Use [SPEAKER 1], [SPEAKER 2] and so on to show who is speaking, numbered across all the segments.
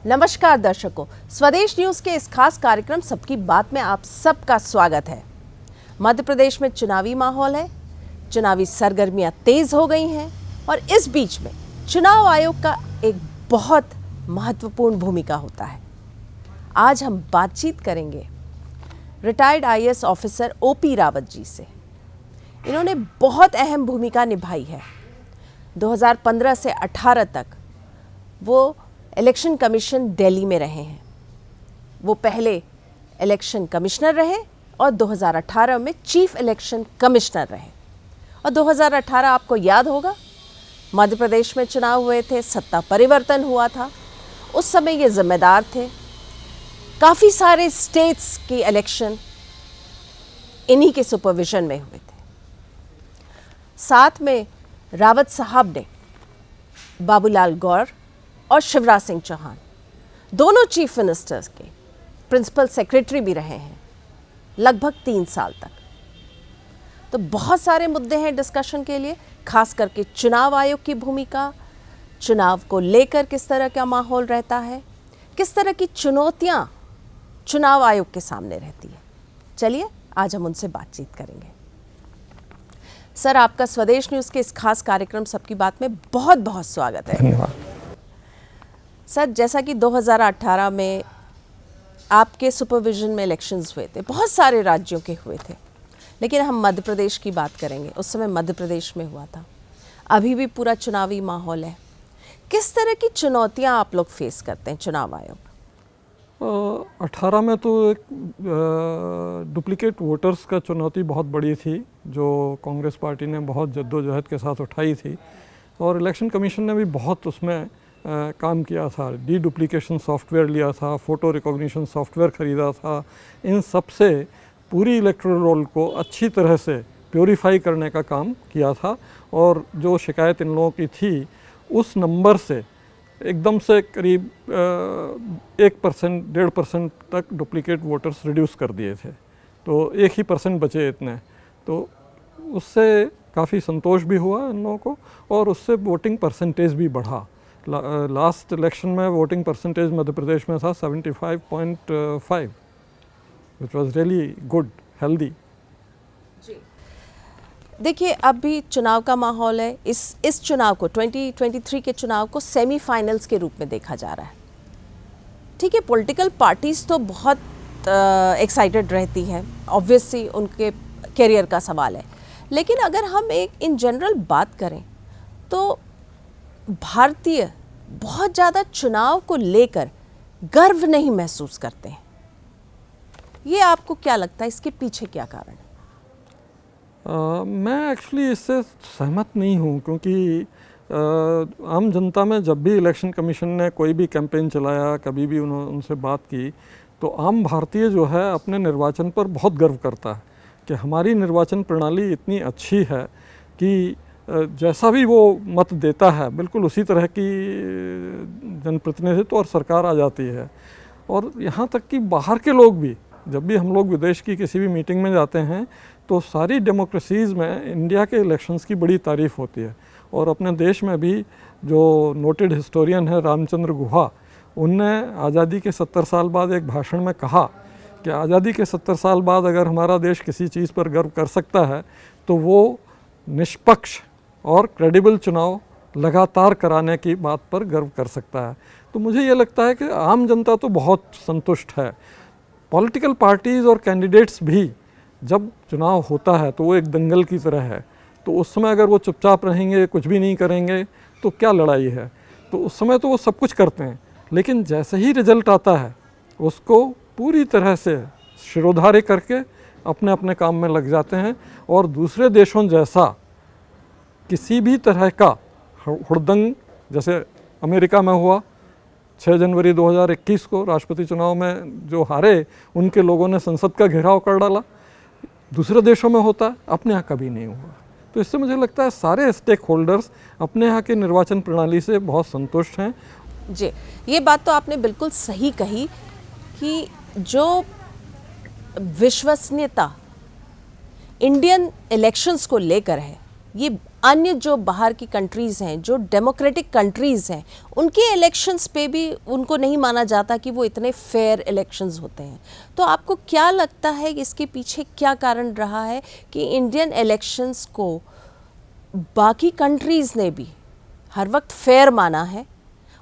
[SPEAKER 1] नमस्कार दर्शकों, स्वदेश न्यूज के इस खास कार्यक्रम सबकी बात में आप सबका स्वागत है। मध्य प्रदेश में चुनावी माहौल है, चुनावी सरगर्मियां तेज हो गई हैं और इस बीच में चुनाव आयोग का एक बहुत महत्वपूर्ण भूमिका होता है। आज हम बातचीत करेंगे retired IAS officer OP Rawat ji से। इन्होंने बहुत अहम भूमिका निभाई है। 2015 से 18 तक वो इलेक्शन कमीशन दिल्ली में रहे हैं। वो पहले इलेक्शन कमिश्नर रहे और 2018 में चीफ इलेक्शन कमिश्नर रहे। और 2018 आपको याद होगा, मध्य प्रदेश में चुनाव हुए थे, सत्ता परिवर्तन हुआ था। उस समय ये जिम्मेदार थे। काफ़ी सारे स्टेट्स की इलेक्शन इन्हीं के सुपरविजन में हुए थे। साथ में रावत साहब ने बाबूलाल गौर और शिवराज सिंह चौहान, दोनों चीफ मिनिस्टर्स के प्रिंसिपल सेक्रेटरी भी रहे हैं लगभग 3 साल तक। तो बहुत सारे मुद्दे हैं डिस्कशन के लिए, खास करके चुनाव आयोग की भूमिका, चुनाव को लेकर किस तरह का माहौल रहता है, किस तरह की चुनौतियां चुनाव आयोग के सामने रहती है। चलिए आज हम उनसे बातचीत करेंगे। सर, आपका स्वदेश न्यूज के इस खास कार्यक्रम सबकी बात में बहुत बहुत स्वागत है।
[SPEAKER 2] धन्यवाद।
[SPEAKER 1] सर, जैसा कि 2018 में आपके सुपरविजन में इलेक्शंस हुए थे, बहुत सारे राज्यों के हुए थे, लेकिन हम मध्य प्रदेश की बात करेंगे। उस समय मध्य प्रदेश में हुआ था। अभी भी पूरा चुनावी माहौल है। किस तरह की चुनौतियां आप लोग फेस करते हैं चुनाव आयोग?
[SPEAKER 2] 18 में तो एक डुप्लीकेट वोटर्स का चुनौती बहुत बड़ी थी, जो कांग्रेस पार्टी ने बहुत जद्दोजहद के साथ उठाई थी और इलेक्शन कमीशन ने भी बहुत उसमें काम किया था। डी डुप्लीकेशन सॉफ्टवेयर लिया था, फ़ोटो रिकॉग्निशन सॉफ्टवेयर ख़रीदा था। इन सब से पूरी इलेक्टोरल रोल को अच्छी तरह से प्योरीफाई करने का काम किया था और जो शिकायत इन लोगों की थी उस नंबर से एकदम से करीब 1%, 1.5% तक डुप्लीकेट वोटर्स रिड्यूस कर दिए थे। तो 1% बचे इतने। तो उससे काफ़ी संतोष भी हुआ इन लोगों को और उससे वोटिंग परसेंटेज भी बढ़ा। लास्ट इलेक्शन में वोटिंग परसेंटेज मध्य प्रदेश में था 75.5, which was really good, healthy.
[SPEAKER 1] जी, देखिए, अब भी चुनाव का माहौल है। इस चुनाव को 2023 के चुनाव को सेमीफाइनल्स के रूप में देखा जा रहा है। ठीक है, पॉलिटिकल पार्टीज तो बहुत एक्साइटेड रहती हैं, ऑब्वियसली उनके करियर का सवाल है। लेकिन अगर हम एक इन जनरल बात करें तो भारतीय बहुत ज़्यादा चुनाव को लेकर गर्व नहीं महसूस करते हैं। ये आपको क्या लगता है, इसके पीछे क्या कारण है?
[SPEAKER 2] मैं एक्चुअली इससे सहमत नहीं हूँ, क्योंकि आम जनता में जब भी इलेक्शन कमीशन ने कोई भी कैंपेन चलाया, कभी भी उनसे बात की, तो आम भारतीय जो है अपने निर्वाचन पर बहुत गर्व करता है कि हमारी निर्वाचन प्रणाली इतनी अच्छी है कि जैसा भी वो मत देता है बिल्कुल उसी तरह की जनप्रतिनिधित्व और सरकार आ जाती है। और यहाँ तक कि बाहर के लोग भी, जब भी हम लोग विदेश की किसी भी मीटिंग में जाते हैं तो सारी डेमोक्रेसीज़ में इंडिया के इलेक्शंस की बड़ी तारीफ़ होती है। और अपने देश में भी जो नोटेड हिस्टोरियन है रामचंद्र गुहा, उनने आज़ादी के 70 साल बाद एक भाषण में कहा कि आज़ादी के 70 साल बाद अगर हमारा देश किसी चीज़ पर गर्व कर सकता है तो वो निष्पक्ष और क्रेडिबल चुनाव लगातार कराने की बात पर गर्व कर सकता है। तो मुझे ये लगता है कि आम जनता तो बहुत संतुष्ट है। पॉलिटिकल पार्टीज़ और कैंडिडेट्स भी जब चुनाव होता है तो वो एक दंगल की तरह है। तो उस समय अगर वो चुपचाप रहेंगे, कुछ भी नहीं करेंगे, तो क्या लड़ाई है? तो उस समय तो वो सब कुछ करते हैं, लेकिन जैसे ही रिजल्ट आता है उसको पूरी तरह से शिरोधार्य करके अपने अपने काम में लग जाते हैं। और दूसरे देशों जैसा किसी भी तरह का हुड़दंग, जैसे अमेरिका में हुआ 6 जनवरी 2021 को राष्ट्रपति चुनाव में जो हारे, उनके लोगों ने संसद का घेराव कर डाला, दूसरे देशों में होता है, अपने यहाँ कभी नहीं हुआ। तो इससे मुझे लगता है सारे स्टेक होल्डर्स अपने यहाँ की निर्वाचन प्रणाली से बहुत संतुष्ट हैं।
[SPEAKER 1] जी, ये बात तो आपने बिल्कुल सही कही कि जो विश्वसनीयता इंडियन इलेक्शंस को लेकर है, ये अन्य जो बाहर की कंट्रीज़ हैं, जो डेमोक्रेटिक कंट्रीज़ हैं, उनके इलेक्शंस पे भी उनको नहीं माना जाता कि वो इतने फेयर इलेक्शंस होते हैं। तो आपको क्या लगता है कि इसके पीछे क्या कारण रहा है कि इंडियन इलेक्शंस को बाकी कंट्रीज़ ने भी हर वक्त फेयर माना है,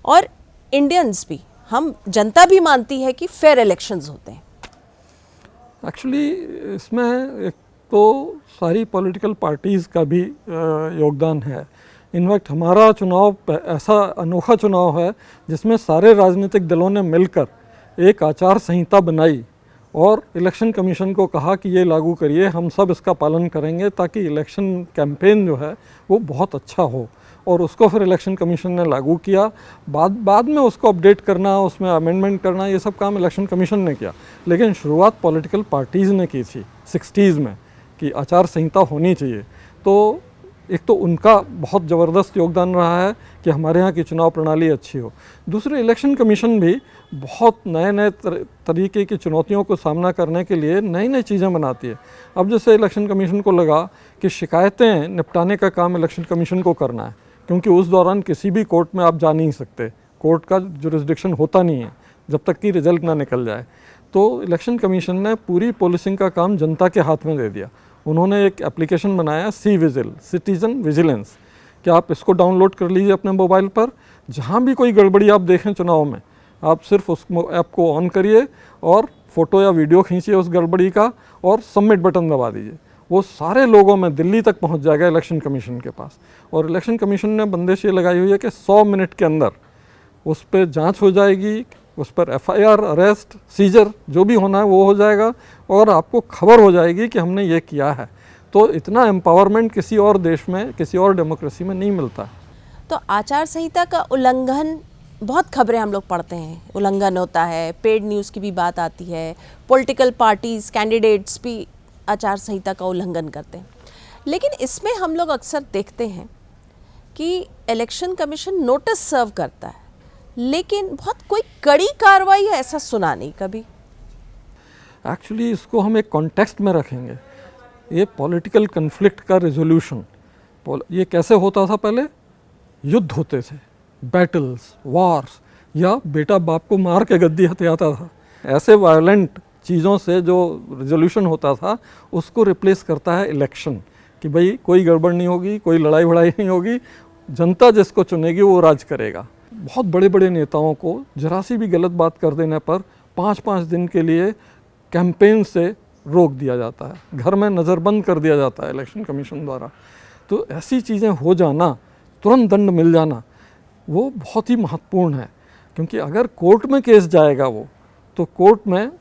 [SPEAKER 1] और इंडियंस भी, हम जनता भी मानती है कि फेयर इलेक्शंस होते हैं?
[SPEAKER 2] एक्चुअली इसमें एक तो सारी पॉलिटिकल पार्टीज़ का भी योगदान है। इनफैक्ट हमारा चुनाव ऐसा अनोखा चुनाव है जिसमें सारे राजनीतिक दलों ने मिलकर एक आचार संहिता बनाई और इलेक्शन कमीशन को कहा कि ये लागू करिए, हम सब इसका पालन करेंगे ताकि इलेक्शन कैंपेन जो है वो बहुत अच्छा हो। और उसको फिर इलेक्शन कमीशन ने लागू किया। बाद में उसको अपडेट करना, उसमें अमेंडमेंट करना, ये सब काम इलेक्शन कमीशन ने किया। लेकिन शुरुआत पॉलिटिकल पार्टीज़ ने की थी 60s में कि आचार संहिता होनी चाहिए। तो एक तो उनका बहुत ज़बरदस्त योगदान रहा है कि हमारे यहाँ की चुनाव प्रणाली अच्छी हो। दूसरे, इलेक्शन कमीशन भी बहुत नए नए तरीके की चुनौतियों को सामना करने के लिए नई नई चीज़ें बनाती है। अब जैसे इलेक्शन कमीशन को लगा कि शिकायतें निपटाने का काम इलेक्शन कमीशन को करना है, क्योंकि उस दौरान किसी भी कोर्ट में आप जा नहीं सकते, कोर्ट का जुरिस्डिक्शन होता नहीं है जब तक कि रिजल्ट ना निकल जाए। तो इलेक्शन कमीशन ने पूरी पुलिसिंग का काम जनता के हाथ में दे दिया। उन्होंने एक एप्लीकेशन बनाया, सी विजिल, सिटीज़न विजिलेंस, कि आप इसको डाउनलोड कर लीजिए अपने मोबाइल पर। जहाँ भी कोई गड़बड़ी आप देखें चुनाव में, आप सिर्फ उस ऐप को ऑन करिए और फ़ोटो या वीडियो खींचिए उस गड़बड़ी का और सबमिट बटन दबा दीजिए। वो सारे लोगों में दिल्ली तक पहुंच जाएगा इलेक्शन कमीशन के पास। और इलेक्शन कमीशन ने बंदिश ये लगाई हुई है कि 100 मिनट के अंदर उस पर जांच हो जाएगी, उस पर FIR, अरेस्ट, सीजर जो भी होना है वो हो जाएगा और आपको खबर हो जाएगी कि हमने ये किया है। तो इतना एम्पावरमेंट किसी और देश में, किसी और डेमोक्रेसी में नहीं मिलता।
[SPEAKER 1] तो आचार संहिता का उल्लंघन, बहुत खबरें हम लोग पढ़ते हैं, उल्लंघन होता है, पेड न्यूज़ की भी बात आती है, पॉलिटिकल पार्टीज़, कैंडिडेट्स भी आचार संहिता का उल्लंघन करते हैं। लेकिन इसमें हम लोग अक्सर देखते हैं कि इलेक्शन कमीशन नोटिस सर्व करता है, लेकिन बहुत कोई कड़ी कार्रवाई ऐसा सुना नहीं कभी।
[SPEAKER 2] एक्चुअली इसको हम एक कॉन्टेक्स्ट में रखेंगे। ये पॉलिटिकल कन्फ्लिक्ट का रिजोल्यूशन, ये कैसे होता था? पहले युद्ध होते थे, बैटल्स, वार्स, या बेटा बाप को मार के गद्दी हथियाता था। ऐसे वायलेंट चीज़ों से जो रिजोल्यूशन होता था उसको रिप्लेस करता है इलेक्शन, कि भाई कोई गड़बड़ नहीं होगी, कोई लड़ाई वड़ाई नहीं होगी, जनता जिसको चुनेगी वो राज करेगा। बहुत बड़े बड़े नेताओं को जरा सी भी गलत बात कर देने पर 5-5 दिन के लिए कैंपेन से रोक दिया जाता है, घर में नज़रबंद कर दिया जाता है इलेक्शन कमीशन द्वारा। तो ऐसी चीज़ें हो जाना, तुरंत दंड मिल जाना, वो बहुत ही महत्वपूर्ण है। क्योंकि अगर कोर्ट में केस जाएगा वो, तो कोर्ट में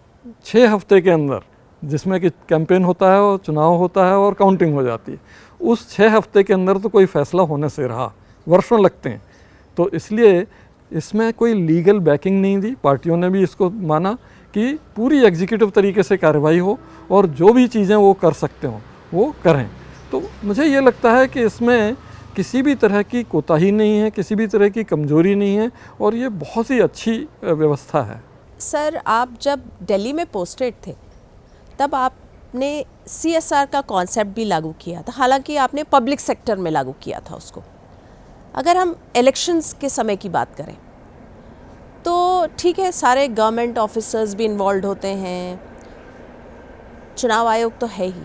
[SPEAKER 2] 6 हफ्ते के अंदर, जिसमें कि कैंपेन होता है और चुनाव होता है और काउंटिंग हो जाती है, उस 6 हफ्ते के अंदर तो कोई फैसला होने से रहा, वर्षों लगते हैं। तो इसलिए इसमें कोई लीगल बैकिंग नहीं दी। पार्टियों ने भी इसको माना कि पूरी एग्जीक्यूटिव तरीके से कार्रवाई हो और जो भी चीज़ें वो कर सकते हों वो करें। तो मुझे ये लगता है कि इसमें किसी भी तरह की कोताही नहीं है, किसी भी तरह की कमजोरी नहीं है, और ये बहुत ही अच्छी व्यवस्था है।
[SPEAKER 1] सर, आप जब दिल्ली में पोस्टेड थे तब आपने CSR का कॉन्सेप्ट भी लागू किया था, हालांकि आपने पब्लिक सेक्टर में लागू किया था उसको। अगर हम इलेक्शंस के समय की बात करें तो ठीक है, सारे गवर्नमेंट ऑफिसर्स भी इन्वॉल्व होते हैं, चुनाव आयोग तो है ही।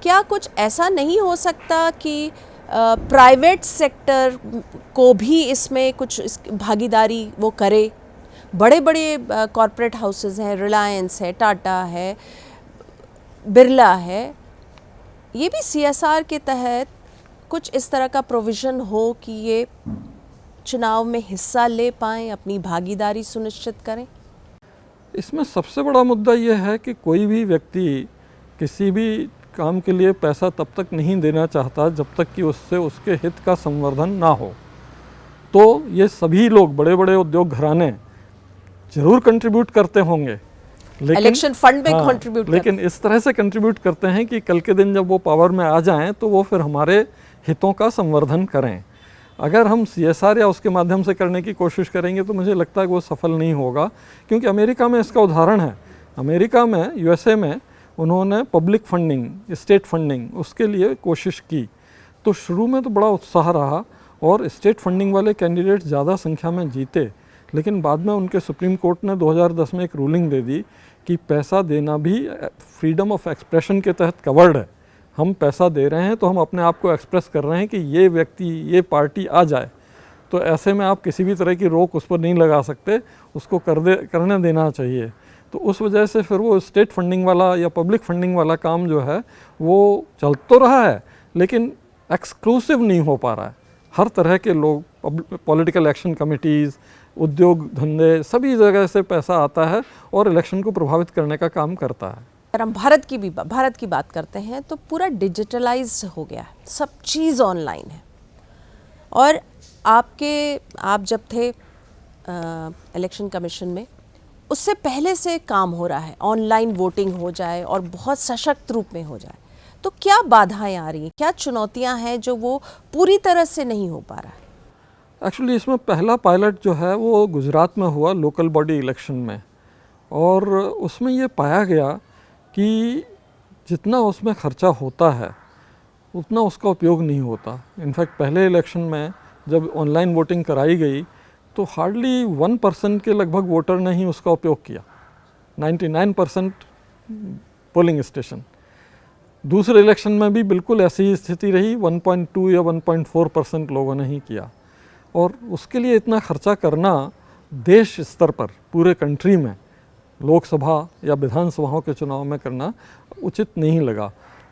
[SPEAKER 1] क्या कुछ ऐसा नहीं हो सकता कि प्राइवेट सेक्टर को भी इसमें कुछ भागीदारी वो करे? बड़े बड़े कॉरपोरेट हाउसेस हैं, रिलायंस है, टाटा है, बिरला है, ये भी CSR के तहत कुछ इस तरह का प्रोविज़न हो कि ये चुनाव में हिस्सा ले पाएँ, अपनी भागीदारी सुनिश्चित करें।
[SPEAKER 2] इसमें सबसे बड़ा मुद्दा ये है कि कोई भी व्यक्ति किसी भी काम के लिए पैसा तब तक नहीं देना चाहता जब तक कि उससे उसके हित का संवर्धन ना हो। तो ये सभी लोग, बड़े बड़े उद्योग घराने जरूर कंट्रीब्यूट करते होंगे, लेकिन
[SPEAKER 1] इलेक्शन फंड में कंट्रीब्यूट,
[SPEAKER 2] लेकिन इस तरह से कंट्रीब्यूट करते हैं कि कल के दिन जब वो पावर में आ जाएं तो वो फिर हमारे हितों का संवर्धन करें। अगर हम CSR या उसके माध्यम से करने की कोशिश करेंगे तो मुझे लगता है कि वो सफल नहीं होगा, क्योंकि अमेरिका में इसका उदाहरण है। अमेरिका में, USA में उन्होंने पब्लिक फंडिंग, स्टेट फंडिंग, उसके लिए कोशिश की। तो शुरू में तो बड़ा उत्साह रहा और स्टेट फंडिंग वाले कैंडिडेट ज़्यादा संख्या में जीते, लेकिन बाद में उनके सुप्रीम कोर्ट ने 2010 में एक रूलिंग दे दी कि पैसा देना भी फ्रीडम ऑफ एक्सप्रेशन के तहत कवर्ड है। हम पैसा दे रहे हैं तो हम अपने आप को एक्सप्रेस कर रहे हैं कि ये व्यक्ति, ये पार्टी आ जाए, तो ऐसे में आप किसी भी तरह की रोक उस पर नहीं लगा सकते, उसको करने देना चाहिए। तो उस वजह से फिर वो स्टेट फंडिंग वाला या पब्लिक फंडिंग वाला काम जो है वो चल तो रहा है, लेकिन एक्सक्लूसिव नहीं हो पा रहा है। हर तरह के लोग, पॉलिटिकल एक्शन कमिटीज़, उद्योग धंधे, सभी जगह से पैसा आता है और इलेक्शन को प्रभावित करने का काम करता है।
[SPEAKER 1] अगर हम भारत की बात करते हैं तो पूरा डिजिटलाइज हो गया है, सब चीज़ ऑनलाइन है। और आप जब थे इलेक्शन कमीशन में, उससे पहले से काम हो रहा है, ऑनलाइन वोटिंग हो जाए और बहुत सशक्त रूप में हो जाए, तो क्या बाधाएं आ रही हैं, क्या चुनौतियां हैं जो वो पूरी तरह से नहीं हो पा रहा है?
[SPEAKER 2] एक्चुअली इसमें पहला पायलट जो है वो गुजरात में हुआ लोकल बॉडी इलेक्शन में, और उसमें ये पाया गया कि जितना उसमें खर्चा होता है उतना उसका उपयोग नहीं होता। इनफैक्ट पहले इलेक्शन में जब ऑनलाइन वोटिंग कराई गई तो हार्डली 1% के लगभग वोटर ने ही उसका उपयोग किया, 99% पोलिंग स्टेशन। दूसरे इलेक्शन में भी बिल्कुल ऐसी ही स्थिति रही, 1.2 या 1.4% लोगों ने ही किया। और उसके लिए इतना खर्चा करना देश स्तर पर, पूरे कंट्री में, लोकसभा या विधानसभाओं के चुनाव में करना उचित नहीं लगा।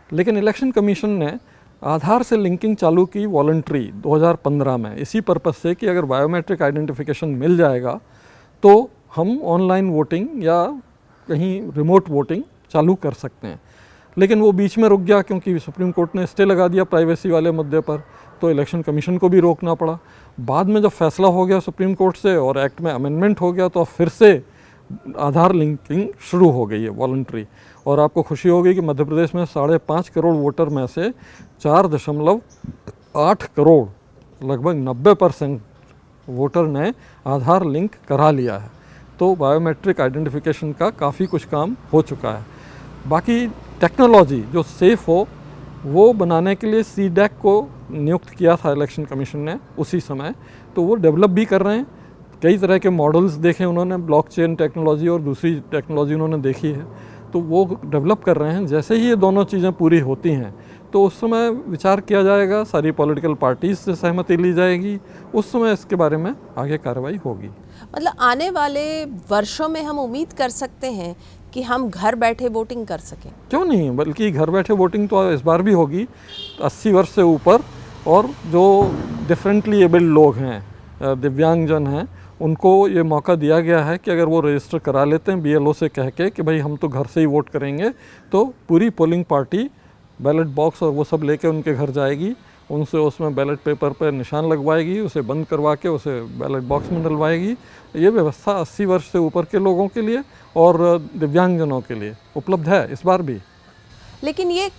[SPEAKER 2] लेकिन इलेक्शन कमीशन ने आधार से लिंकिंग चालू की वॉलंटरी 2015 में, इसी पर्पस से कि अगर बायोमेट्रिक आइडेंटिफिकेशन मिल जाएगा तो हम ऑनलाइन वोटिंग या कहीं रिमोट वोटिंग चालू कर सकते हैं। लेकिन वो बीच में रुक गया क्योंकि सुप्रीम कोर्ट ने स्टे लगा दिया प्राइवेसी वाले मुद्दे पर, तो इलेक्शन कमीशन को भी रोकना पड़ा। बाद में जब फैसला हो गया सुप्रीम कोर्ट से और एक्ट में अमेंडमेंट हो गया तो फिर से आधार लिंकिंग शुरू हो गई है वॉलंटरी। और आपको खुशी होगी कि मध्य प्रदेश में 5.5 करोड़ वोटर में से 4.8 करोड़, लगभग 90% वोटर ने आधार लिंक करा लिया है। तो बायोमेट्रिक आइडेंटिफिकेशन का काफ़ी कुछ काम हो चुका है। बाकी टेक्नोलॉजी जो सेफ़ हो वो बनाने के लिए सीडैक को नियुक्त किया था इलेक्शन कमीशन ने उसी समय, तो वो डेवलप भी कर रहे हैं। कई तरह के मॉडल्स देखे उन्होंने, ब्लॉकचेन टेक्नोलॉजी और दूसरी टेक्नोलॉजी उन्होंने देखी है, तो वो डेवलप कर रहे हैं। जैसे ही ये दोनों चीज़ें पूरी होती हैं तो उस समय विचार किया जाएगा, सारी पॉलिटिकल पार्टीज से सहमति ली जाएगी, उस समय इसके बारे में आगे कार्रवाई होगी।
[SPEAKER 1] मतलब आने वाले वर्षों में हम उम्मीद कर सकते हैं कि हम घर बैठे वोटिंग कर सकें?
[SPEAKER 2] क्यों नहीं, बल्कि घर बैठे वोटिंग तो इस बार भी होगी। 80 वर्ष से ऊपर और जो डिफरेंटली एबल्ड लोग हैं, दिव्यांगजन हैं, उनको ये मौका दिया गया है कि अगर वो रजिस्टर करा लेते हैं BLO से कह के कि भाई हम तो घर से ही वोट करेंगे, तो पूरी पोलिंग पार्टी बैलेट बॉक्स और वो सब लेके उनके घर जाएगी, उनसे उसमें बैलेट पेपर पर निशान लगवाएगी, उसे बंद करवा के उसे बैलेट बॉक्स में डलवाएगी। ये व्यवस्था 80 वर्ष से ऊपर के लोगों के लिए और दिव्यांगजनों के लिए उपलब्ध है इस बार भी।
[SPEAKER 1] लेकिन ये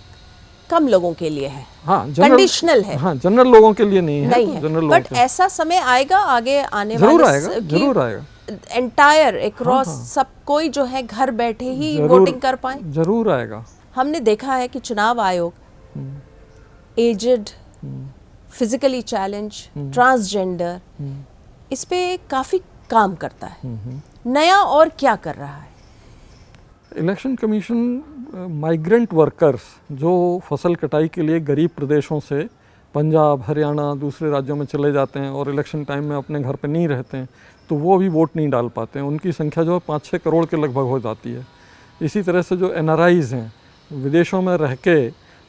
[SPEAKER 1] कम लोगों के लिए है,
[SPEAKER 2] हाँ,
[SPEAKER 1] कंडीशनल है।
[SPEAKER 2] हाँ, जनरल लोगों के लिए नहीं है,
[SPEAKER 1] नहीं है।
[SPEAKER 2] जनरल
[SPEAKER 1] बट ऐसा समय आएगा आगे आने
[SPEAKER 2] जरूर
[SPEAKER 1] वाले
[SPEAKER 2] आएगा, जरूर आएगा।
[SPEAKER 1] एंटायर अक्रॉस सब कोई जो है घर बैठे ही वोटिंग कर पाए,
[SPEAKER 2] जरूर आएगा।
[SPEAKER 1] हमने देखा है कि चुनाव आयोग एजेड, फिजिकली चैलेंज, ट्रांसजेंडर, इस पे काफी काम करता है। नया और क्या कर रहा है
[SPEAKER 2] इलेक्शन कमीशन? माइग्रेंट वर्कर्स जो फसल कटाई के लिए गरीब प्रदेशों से पंजाब, हरियाणा, दूसरे राज्यों में चले जाते हैं और इलेक्शन टाइम में अपने घर पे नहीं रहते हैं, तो वो भी वोट नहीं डाल पाते हैं। उनकी संख्या जो है 5-6 करोड़ के लगभग हो जाती है। इसी तरह से जो NRIs हैं, विदेशों में रह के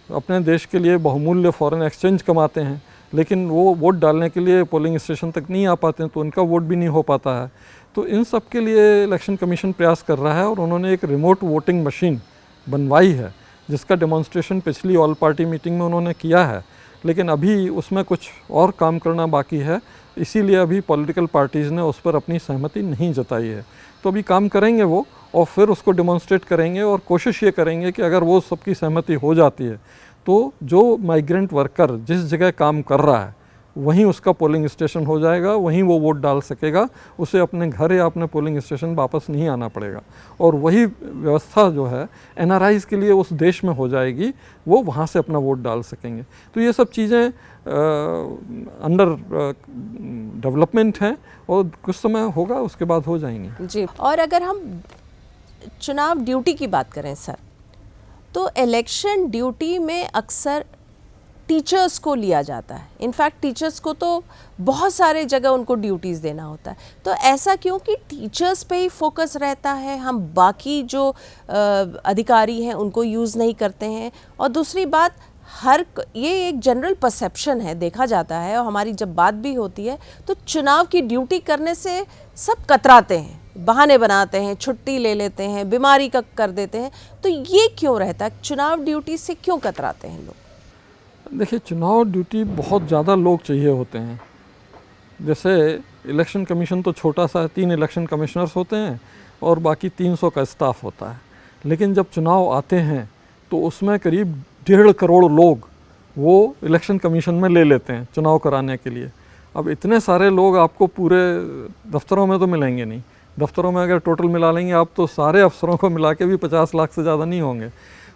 [SPEAKER 2] अपने देश के लिए बहुमूल्य फॉरेन एक्सचेंज कमाते हैं, लेकिन वो वोट डालने के लिए पोलिंग स्टेशन तक नहीं आ पाते हैं, तो उनका वोट भी नहीं हो पाता है। तो इन सब के लिए इलेक्शन कमीशन प्रयास कर रहा है और उन्होंने एक रिमोट वोटिंग मशीन बनवाई है, जिसका डेमोन्स्ट्रेशन पिछली ऑल पार्टी मीटिंग में उन्होंने किया है। लेकिन अभी उसमें कुछ और काम करना बाकी है, इसीलिए अभी पॉलिटिकल पार्टीज़ ने उस पर अपनी सहमति नहीं जताई है। तो अभी काम करेंगे वो और फिर उसको डेमोन्स्ट्रेट करेंगे और कोशिश ये करेंगे कि अगर वो सबकी सहमति हो जाती है तो जो माइग्रेंट वर्कर जिस जगह काम कर रहा है वहीं उसका पोलिंग स्टेशन हो जाएगा, वहीं वो वोट डाल सकेगा, उसे अपने घर या अपने पोलिंग स्टेशन वापस नहीं आना पड़ेगा। और वही व्यवस्था जो है एनआरआईज़ के लिए उस देश में हो जाएगी, वो वहाँ से अपना वोट डाल सकेंगे। तो ये सब चीज़ें अंडर डेवलपमेंट हैं और कुछ समय होगा उसके बाद हो जाएंगी।
[SPEAKER 1] जी, और अगर हम चुनाव ड्यूटी की बात करें सर, तो इलेक्शन ड्यूटी में अक्सर टीचर्स को लिया जाता है। इनफैक्ट टीचर्स को तो बहुत सारे जगह उनको ड्यूटीज़ देना होता है, तो ऐसा क्यों कि टीचर्स पे ही फोकस रहता है, हम बाकी जो अधिकारी हैं उनको यूज़ नहीं करते हैं? और दूसरी बात, ये एक जनरल परसेप्शन है, देखा जाता है, और हमारी जब बात भी होती है तो चुनाव की ड्यूटी करने से सब कतराते हैं, बहाने बनाते हैं, छुट्टी ले लेते हैं, बीमारी का कर देते हैं। तो ये क्यों रहता है? चुनाव ड्यूटी से क्यों कतराते हैं लोग?
[SPEAKER 2] देखिए, चुनाव ड्यूटी बहुत ज़्यादा लोग चाहिए होते हैं। जैसे इलेक्शन कमीशन तो छोटा सा है, 3 इलेक्शन कमिश्नर्स होते हैं और बाकी 300 का स्टाफ होता है। लेकिन जब चुनाव आते हैं तो उसमें करीब 1.5 करोड़ लोग वो इलेक्शन कमीशन में ले लेते हैं चुनाव कराने के लिए। अब इतने सारे लोग आपको पूरे दफ्तरों में तो मिलेंगे नहीं। दफ्तरों में अगर टोटल मिला लेंगे आप तो सारे अफसरों को मिला के भी 50 लाख से ज़्यादा नहीं होंगे।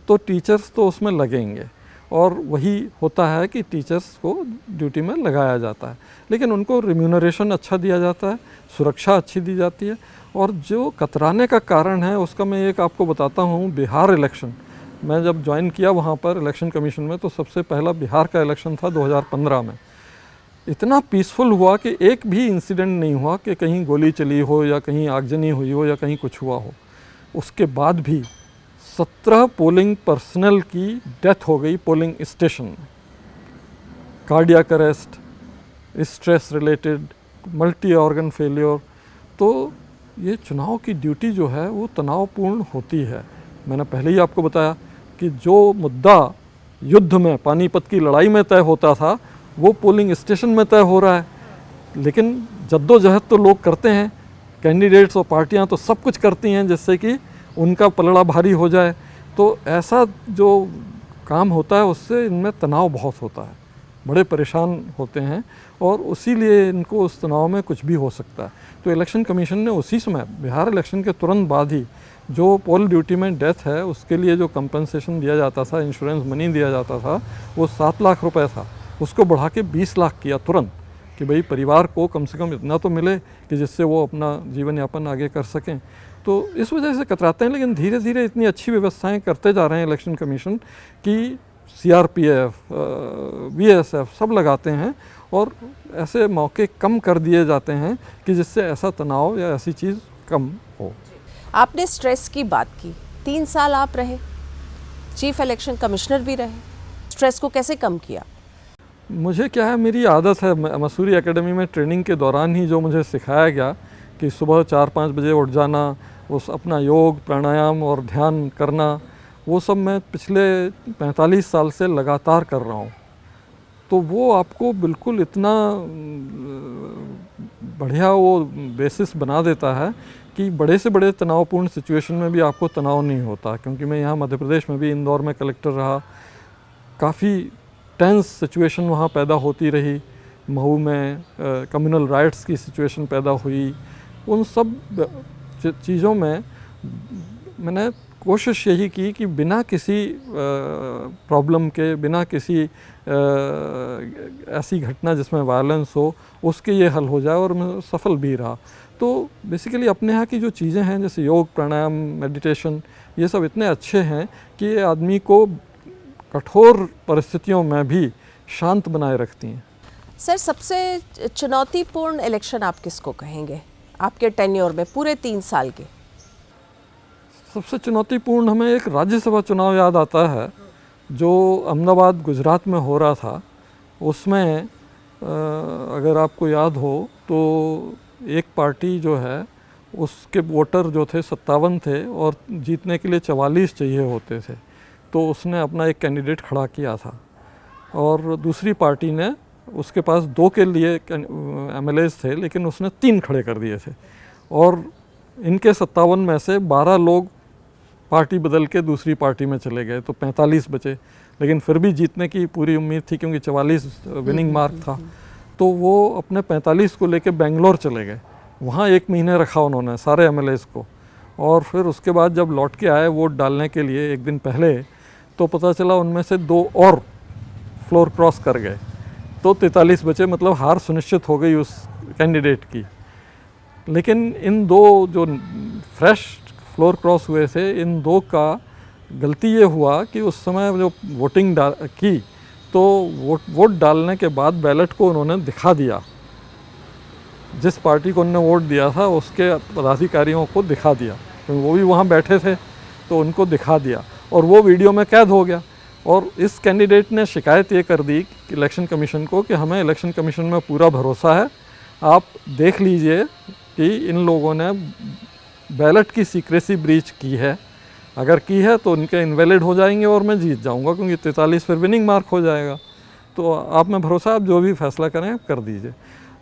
[SPEAKER 2] तो टीचर्स तो उसमें लगेंगे और वही होता है कि टीचर्स को ड्यूटी में लगाया जाता है, लेकिन उनको रिम्यूनरेशन अच्छा दिया जाता है, सुरक्षा अच्छी दी जाती है। और जो कतराने का कारण है उसका मैं एक आपको बताता हूँ। बिहार इलेक्शन, मैं जब ज्वाइन किया वहाँ पर इलेक्शन कमीशन में, तो सबसे पहला बिहार का इलेक्शन था 2015 में। इतना पीसफुल हुआ कि एक भी इंसिडेंट नहीं हुआ कि कहीं गोली चली हो या कहीं आगजनी हुई हो या कहीं कुछ हुआ हो। उसके बाद भी 17 पोलिंग पर्सनल की डेथ हो गई पोलिंग स्टेशन में। Cardiac arrest, stress related, multi organ failure. तो ये चुनाव की ड्यूटी जो है वो तनावपूर्ण होती है। मैंने पहले ही आपको बताया कि जो मुद्दा युद्ध में, पानीपत की लड़ाई में तय होता था, वो पोलिंग स्टेशन में तय हो रहा है। लेकिन जद्दोजहद तो लोग करते हैं, कैंडिडेट्स और पार्टियां तो सब कुछ करती हैं जिससे कि उनका पलड़ा भारी हो जाए। तो ऐसा जो काम होता है उससे इनमें तनाव बहुत होता है, बड़े परेशान होते हैं और उसी लिए इनको उस तनाव में कुछ भी हो सकता है। तो इलेक्शन कमीशन ने उसी समय, बिहार इलेक्शन के तुरंत बाद ही, जो पोल ड्यूटी में डेथ है उसके लिए जो कंपनसेशन दिया जाता था, इंश्योरेंस मनी दिया जाता था, वो 7 लाख रुपए था, उसको बढ़ा के 20 लाख किया तुरंत, कि भाई परिवार को कम से कम इतना तो मिले कि जिससे वो अपना जीवन यापन आगे कर सकें। तो इस वजह से कतराते हैं। लेकिन धीरे धीरे इतनी अच्छी व्यवस्थाएं करते जा रहे हैं इलेक्शन कमीशन कि CRPF, BSF सब लगाते हैं और ऐसे मौके कम कर दिए जाते हैं कि जिससे ऐसा तनाव या ऐसी चीज़ कम हो।
[SPEAKER 1] आपने स्ट्रेस की बात की, 3 साल आप रहे, चीफ इलेक्शन कमिश्नर भी रहे, स्ट्रेस को कैसे कम किया?
[SPEAKER 2] मुझे क्या है, मेरी आदत है, मसूरी एकेडमी में ट्रेनिंग के दौरान ही जो मुझे सिखाया गया कि सुबह 4-5 बजे उठ जाना, उस अपना योग, प्राणायाम और ध्यान करना, वो सब मैं पिछले 45 साल से लगातार कर रहा हूँ। तो वो आपको बिल्कुल इतना बढ़िया वो बेसिस बना देता है कि बड़े से बड़े तनावपूर्ण सिचुएशन में भी आपको तनाव नहीं होता। क्योंकि मैं यहाँ मध्य प्रदेश में भी इंदौर में कलेक्टर रहा, काफ़ी टेंस सिचुएशन वहाँ पैदा होती रही। महू में कम्युनल राइट्स की सिचुएशन पैदा हुई। उन सब चीज़ों में मैंने कोशिश यही की कि बिना किसी प्रॉब्लम के, बिना किसी ऐसी घटना जिसमें वायलेंस हो, उसके ये हल हो जाए, और मैं सफल भी रहा। तो बेसिकली अपने यहाँ की जो चीज़ें हैं जैसे योग, प्राणायाम, मेडिटेशन, ये सब इतने अच्छे हैं कि ये आदमी को कठोर परिस्थितियों में भी शांत बनाए रखती हैं।
[SPEAKER 1] सर, सबसे चुनौतीपूर्ण इलेक्शन आप किसको कहेंगे आपके टेन्योर में, पूरे 3 साल के?
[SPEAKER 2] सबसे चुनौतीपूर्ण हमें एक राज्यसभा चुनाव याद आता है जो अहमदाबाद गुजरात में हो रहा था। उसमें अगर आपको याद हो तो एक पार्टी जो है उसके वोटर जो थे 57 थे और जीतने के लिए 44 चाहिए होते थे। तो उसने अपना एक कैंडिडेट खड़ा किया था और दूसरी पार्टी ने, उसके पास 2 के लिए MLAs थे लेकिन उसने 3 खड़े कर दिए थे। और इनके 57 में से 12 लोग पार्टी बदल के दूसरी पार्टी में चले गए, तो 45 बचे। लेकिन फिर भी जीतने की पूरी उम्मीद थी क्योंकि 44 विनिंग मार्क था। तो वो अपने 45 को लेके बेंगलोर चले गए। वहाँ 1 महीने रखा उन्होंने सारे एमएलएस को, और फिर उसके बाद जब लौट के आए वोट डालने के लिए 1 दिन पहले, तो पता चला उनमें से 2 और फ्लोर क्रॉस कर गए, तो 43 बचे, मतलब हार सुनिश्चित हो गई उस कैंडिडेट की। लेकिन इन 2 जो फ्रेश फ्लोर क्रॉस हुए थे, इन 2 का गलती ये हुआ कि उस समय जो वोटिंग की, तो वोट डालने के बाद बैलेट को उन्होंने दिखा दिया, जिस पार्टी को उन्होंने वोट दिया था उसके पदाधिकारियों को दिखा दिया, क्योंकि वो भी वहाँ बैठे थे, तो उनको दिखा दिया और वो वीडियो में कैद हो गया। और इस कैंडिडेट ने शिकायत ये कर दी इलेक्शन कमीशन को कि हमें इलेक्शन कमीशन में पूरा भरोसा है, आप देख लीजिए कि इन लोगों ने बैलेट की सीक्रेसी ब्रीच की है, अगर की है तो उनके इनवैलिड हो जाएंगे और मैं जीत जाऊंगा, क्योंकि 43 फिर विनिंग मार्क हो जाएगा, तो आप में भरोसा, आप जो भी फैसला करें आप कर दीजिए।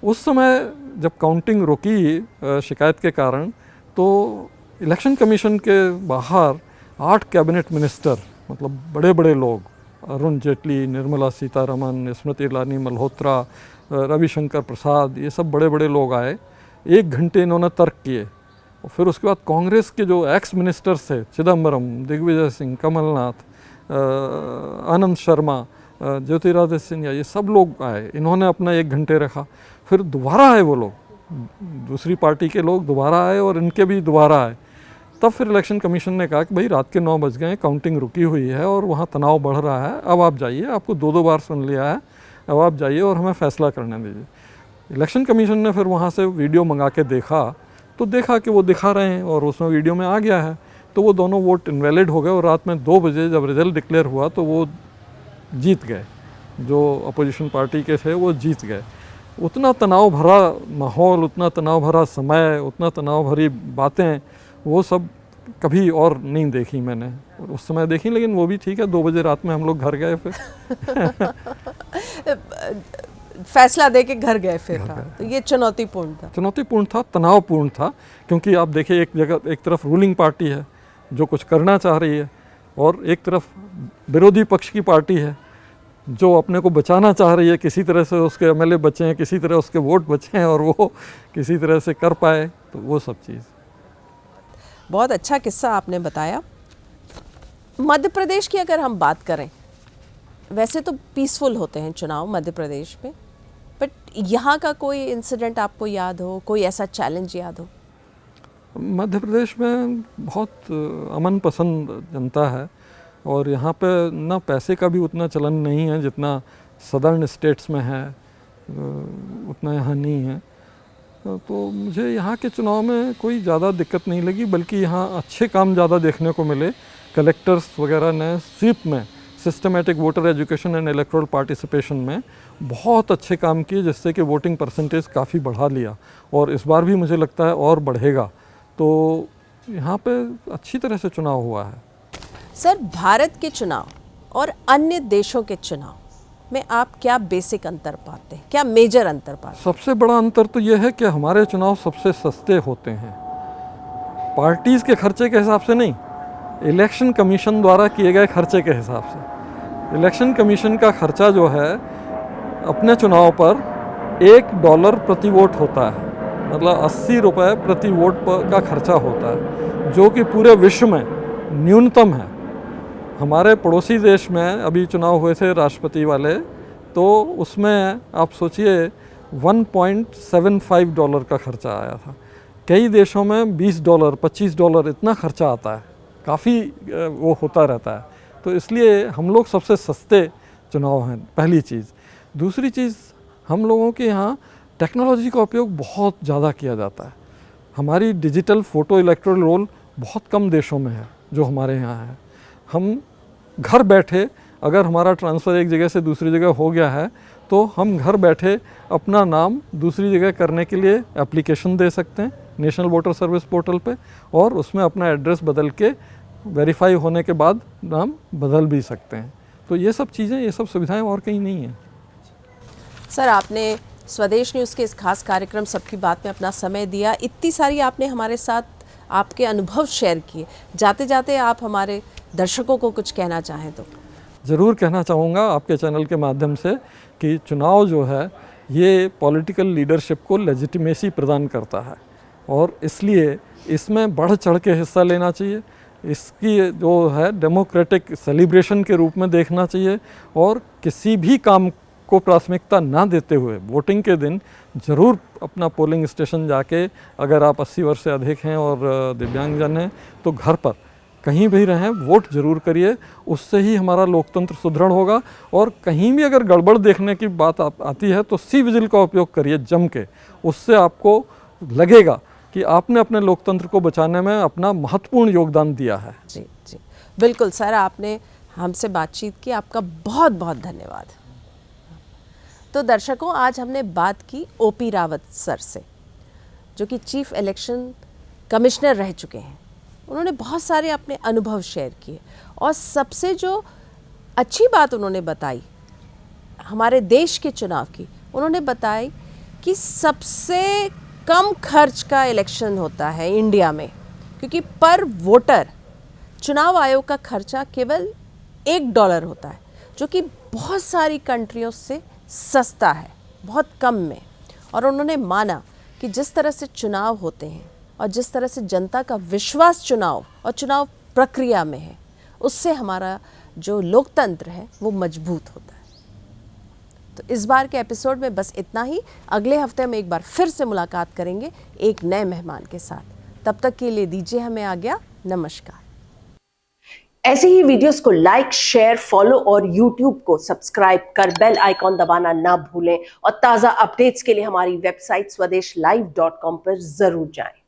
[SPEAKER 2] उस समय जब काउंटिंग रुकी शिकायत के कारण, तो इलेक्शन कमीशन के बाहर 8 कैबिनेट मिनिस्टर, मतलब बड़े बड़े लोग, अरुण जेटली, निर्मला सीतारमन, स्मृति ईरानी मल्होत्रा, रविशंकर प्रसाद, ये सब बड़े बड़े लोग आए। 1 घंटे इन्होंने तर्क किए, और फिर उसके बाद कांग्रेस के जो एक्स मिनिस्टर्स थे, चिदम्बरम, दिग्विजय सिंह, कमलनाथ, आनंद शर्मा, ज्योतिरादित्य सिंधिया, ये सब लोग आए, इन्होंने अपना 1 घंटे रखा। फिर दोबारा आए वो लोग, दूसरी पार्टी के लोग दोबारा आए और इनके भी दोबारा आए। तब फिर इलेक्शन कमीशन ने कहा कि भाई रात के 9 बज गए, काउंटिंग रुकी हुई है और वहाँ तनाव बढ़ रहा है, अब आप जाइए, आपको 2-2 बार सुन लिया है, अब आप जाइए और हमें फैसला करने दीजिए। इलेक्शन कमीशन ने फिर वहाँ से वीडियो मंगा के देखा, तो देखा कि वो दिखा रहे हैं और उसमें वीडियो में आ गया है, तो वो दोनों वोट इनवैलिड हो गए और रात में 2 बजे जब रिजल्ट डिक्लेयर हुआ तो वो जीत गए, जो अपोजिशन पार्टी के थे वो जीत गए। उतना तनाव भरा माहौल, उतना तनाव भरा समय, उतना तनाव भरी बातें, वो सब कभी और नहीं देखी मैंने। उस समय देखी, लेकिन वो भी ठीक है, 2 बजे रात में हम लोग घर गए फिर
[SPEAKER 1] फैसला दे के घर गए फिर। हाँ, तो ये चुनौतीपूर्ण था,
[SPEAKER 2] चुनौतीपूर्ण था, तनावपूर्ण था, क्योंकि आप देखिए एक तरफ रूलिंग पार्टी है जो कुछ करना चाह रही है, और एक तरफ विरोधी पक्ष की पार्टी है जो अपने को बचाना चाह रही है, किसी तरह से उसके एमएलए बचे हैं, किसी तरह उसके वोट बचे हैं और वो किसी तरह से कर पाए, तो वो सब चीज़।
[SPEAKER 1] बहुत अच्छा किस्सा आपने बताया। मध्य प्रदेश की अगर हम बात करें, वैसे तो पीसफुल होते हैं चुनाव मध्य प्रदेश में, बट यहाँ का कोई इंसिडेंट आपको याद हो, कोई ऐसा चैलेंज याद हो?
[SPEAKER 2] मध्य प्रदेश में बहुत अमन पसंद जनता है, और यहाँ पे ना पैसे का भी उतना चलन नहीं है जितना सदर्न स्टेट्स में है, उतना यहाँ नहीं है। तो मुझे यहाँ के चुनाव में कोई ज़्यादा दिक्कत नहीं लगी, बल्कि यहाँ अच्छे काम ज़्यादा देखने को मिले। कलेक्टर्स वगैरह ने स्वीप में, systematic voter education and electoral participation में बहुत अच्छे काम किए, जिससे कि वोटिंग परसेंटेज काफ़ी बढ़ा लिया, और इस बार भी मुझे लगता है और बढ़ेगा। तो यहाँ पे अच्छी तरह से चुनाव हुआ है।
[SPEAKER 1] सर, भारत के चुनाव और अन्य देशों के चुनाव में आप क्या बेसिक अंतर पाते हैं, क्या मेजर अंतर पाते हैं?
[SPEAKER 2] सबसे बड़ा अंतर तो ये है कि हमारे चुनाव सबसे सस्ते होते हैं, पार्टीज़ के खर्चे के हिसाब से नहीं, इलेक्शन कमीशन द्वारा किए गए खर्चे के हिसाब से। इलेक्शन कमीशन का खर्चा जो है अपने चुनाव पर $1 प्रति वोट होता है, मतलब 80 रुपये प्रति वोट का खर्चा होता है, जो कि पूरे विश्व में न्यूनतम है। हमारे पड़ोसी देश में अभी चुनाव हुए थे राष्ट्रपति वाले, तो उसमें आप सोचिए $1.75 का खर्चा आया था। कई देशों में $20, $25 इतना खर्चा आता है, काफ़ी वो होता रहता है। तो इसलिए हम लोग सबसे सस्ते चुनाव हैं, पहली चीज़। दूसरी चीज़, हम लोगों के यहाँ टेक्नोलॉजी का उपयोग बहुत ज़्यादा किया जाता है। हमारी डिजिटल फ़ोटो इलेक्टोरल रोल बहुत कम देशों में है जो हमारे यहाँ है। हम घर बैठे, अगर हमारा ट्रांसफ़र एक जगह से दूसरी जगह हो गया है, तो हम घर बैठे अपना नाम दूसरी जगह करने के लिए एप्लीकेशन दे सकते हैं नेशनल वोटर सर्विस पोर्टल पे, और उसमें अपना एड्रेस बदल के वेरीफाई होने के बाद नाम बदल भी सकते हैं। तो ये सब चीज़ें, ये सब सुविधाएं और कहीं नहीं हैं।
[SPEAKER 1] सर, आपने स्वदेश न्यूज़ के इस खास कार्यक्रम सबकी बात में अपना समय दिया, इतनी सारी आपने हमारे साथ आपके अनुभव शेयर किए। जाते जाते आप हमारे दर्शकों को कुछ कहना चाहें तो?
[SPEAKER 2] ज़रूर कहना चाहूँगा आपके चैनल के माध्यम से कि चुनाव जो है ये पॉलिटिकल लीडरशिप को लेजिटिमेसी प्रदान करता है और इसलिए इसमें बढ़ चढ़ के हिस्सा लेना चाहिए। इसकी जो है डेमोक्रेटिक सेलिब्रेशन के रूप में देखना चाहिए और किसी भी काम को प्राथमिकता ना देते हुए वोटिंग के दिन ज़रूर अपना पोलिंग स्टेशन जाके, अगर आप 80 वर्ष से अधिक हैं और दिव्यांगजन हैं तो घर पर कहीं भी रहें वोट ज़रूर करिए। उससे ही हमारा लोकतंत्र सुदृढ़ होगा। और कहीं भी अगर गड़बड़ देखने की बात आती है तो सी विजिल का उपयोग करिए जम के। उससे आपको लगेगा कि आपने अपने लोकतंत्र को बचाने में अपना महत्वपूर्ण योगदान दिया है।
[SPEAKER 1] जी जी बिल्कुल सर, आपने हमसे बातचीत की, आपका बहुत बहुत धन्यवाद। तो दर्शकों, आज हमने बात की ओपी रावत सर से, जो कि चीफ इलेक्शन कमिश्नर रह चुके हैं। उन्होंने बहुत सारे अपने अनुभव शेयर किए और सबसे जो अच्छी बात उन्होंने बताई हमारे देश के चुनाव की, उन्होंने बताई कि सबसे कम खर्च का इलेक्शन होता है इंडिया में, क्योंकि पर वोटर चुनाव आयोग का खर्चा केवल $1 होता है, जो कि बहुत सारी कंट्रियों से सस्ता है, बहुत कम में। और उन्होंने माना कि जिस तरह से चुनाव होते हैं और जिस तरह से जनता का विश्वास चुनाव और चुनाव प्रक्रिया में है, उससे हमारा जो लोकतंत्र है वो मजबूत होता है। तो इस बार के एपिसोड में बस इतना ही। अगले हफ्ते हम एक बार फिर से मुलाकात करेंगे एक नए मेहमान के साथ। तब तक के लिए दीजिए हमें आज्ञा। नमस्कार। ऐसे ही वीडियोस को लाइक, शेयर, फॉलो और YouTube को सब्सक्राइब कर बेल आइकॉन दबाना ना भूलें। और ताज़ा अपडेट्स के लिए हमारी वेबसाइट swedeshlive.com पर जरूर जाएं।